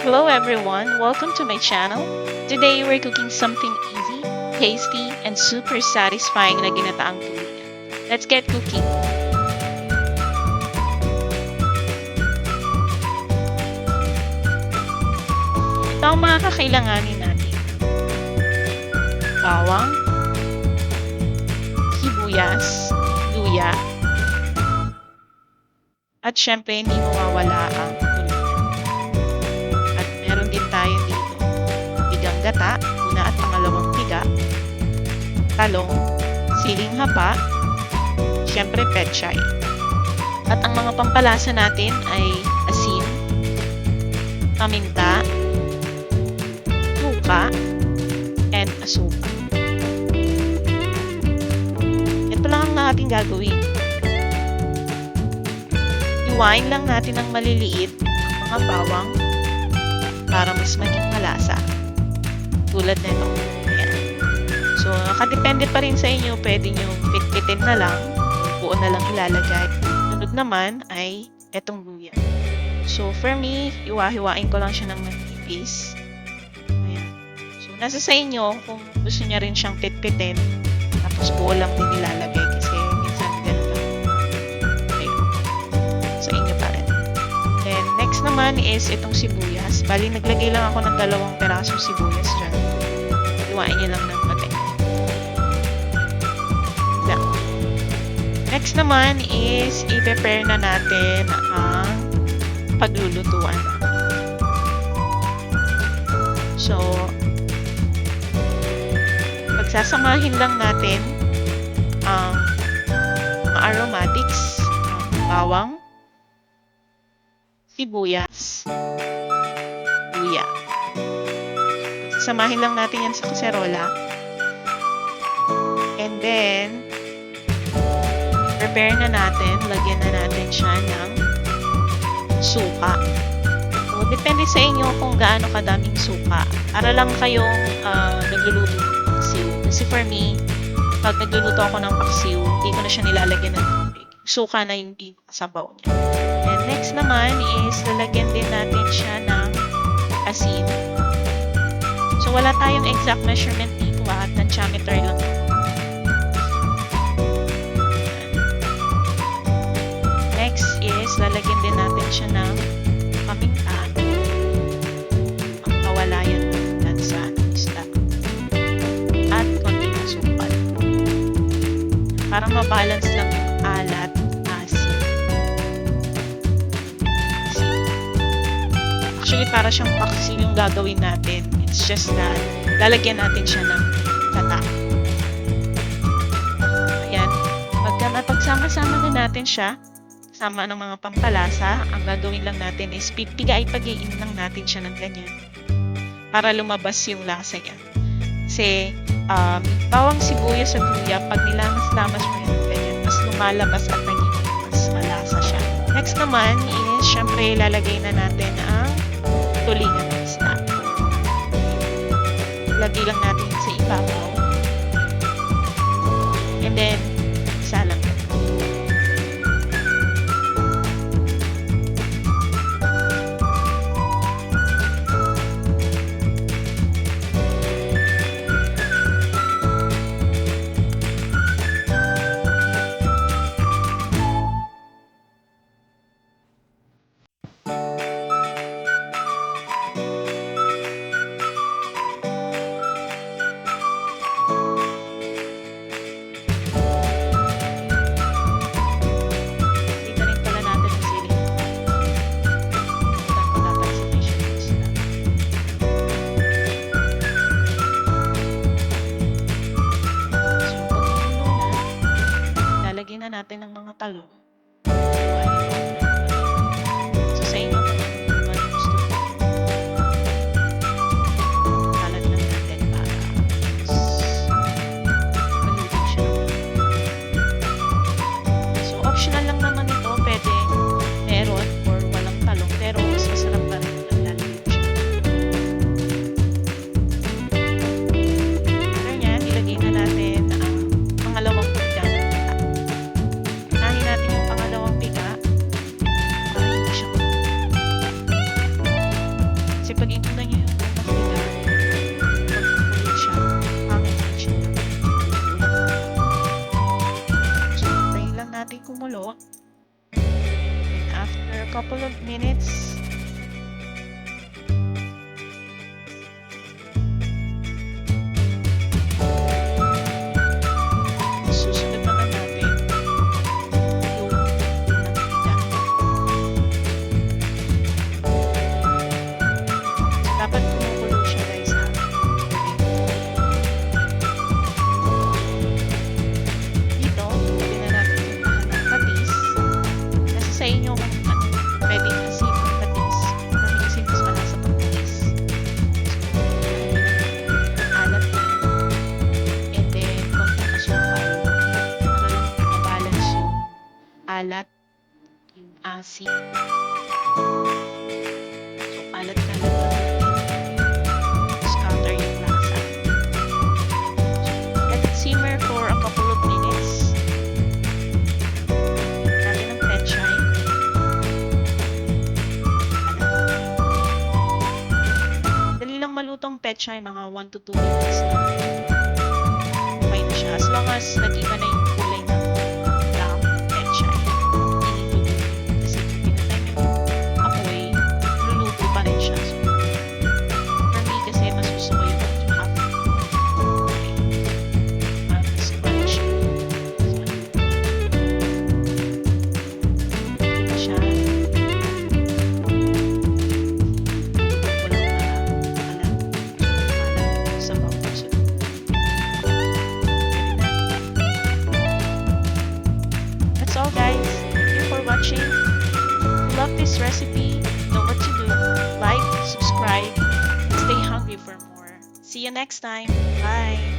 Hello everyone, welcome to my channel. Today we're cooking something easy, tasty, and super satisfying na ginataang tuluyan. Let's get cooking. Ito ang mga kakailanganin natin. Bawang, sibuyas, luya, at syempre hindi mawawala ang tuluyan. At meron din tayo dito bigang gata, una at pangalawang piga, talong, siling haba, syempre pechay. At ang mga pampalasa natin ay asin, paminta, suka, and asukal. Ito lang ang ating gagawin. Iwain lang natin ng maliliit ang mga bawang para mas maging malasa. Tulad nito. Ayan. So, nakadepende pa rin sa inyo. Pwede nyo pitpitin na lang. Buo na lang ilalagay. Sunod naman ay etong luya. So, for me, iwa-hiwain ko lang siya ng manipis. Ayan. So, nasa sa inyo kung gusto niya rin siyang pitpitin. Tapos buo lang din ilalagay kasi minsan ganun lang. Ayun. Sa inyo pa rin. Then, next naman is itong sibuyas. Bali, naglagay lang ako ng 2 perasong sibuyas dyan. Iwain niyo lang ng pati. Yan. Next naman is i-prepare na natin ang paglulutuan. So, pagsasamahin lang natin ang mga aromatics, bawang, sibuyas, luya. Pagsasamahin lang natin yan sa kaserola. And then, prepare na natin, lagyan na natin siya ng suka. So, depende sa inyo kung gaano kadaming suka. Para lang kayong nagluluto ng paksiw. Kasi for me, pag nagluluto ako ng paksiw, hindi ko na siya nilalagyan ng tubig. Suka na yung sabaw niya. And next naman is lalagyan din natin siya ng asin. So, wala tayong exact measurement dito at ng-diameter lang. Next is lalagyan din natin siya ng paminta. Ang kawalayan ng sa isda. At konting asukal. Para mabalance lang yung alat, asin. Actually, para siyang paksiw yung gagawin natin. It's just that, lalagyan natin siya ng gata. Ayan. Pagka napagsama-sama na natin siya, sama ng mga pampalasa, ang gagawin lang natin is pag-iin lang natin siya ng ganyan para lumabas yung lasa niya. Kasi, bawang sibuyas at luya, pag nilamas-lamas mo yung ganyan, mas lumalabas at nagiging mas malasa siya. Next naman is, syempre, ilalagay na natin ang tulingan ng isda. Lagay lang natin sa ibabaw. And then, isa lang. Kasi pag inunan nyo yung mantika, pag kumulo siya, hangin din siya. So, hintayin lang natin kumulo. And after a couple of minutes, susunod naman natin yung mantika. Dapat kumukulo siya guys ha. Dito, pwede na natin tintahan ng patis. Kasi sa inyo kung ano, pwede kasi yung patis. Kami kasi mas malasa pang patis. So, alat din. And then, konting asukal. Para lang mabalance yung alat, yung asin. So, alat-alat lang natin. Scatter yung lasa. Let it simmer for a couple of minutes. Natin ng pechay. Dali lang malutong pechay, mga 1 to 2 minutes lang. Okay na siya. As long as nag-iba na yung kulay ng brown pechay. Iniluluto. Kasi kung pinatay mo yung apoy, luluto pa rin siya. So, for me kasi mas gusto ko yung medyo half. Okay. Mas crunchy. So, ito na siya. Walang alam. Sa bawang. So, that's all guys. Thank you for watching. If you love this recipe, you know what to do. Like, subscribe, and stay hungry for more. See you next time. Bye.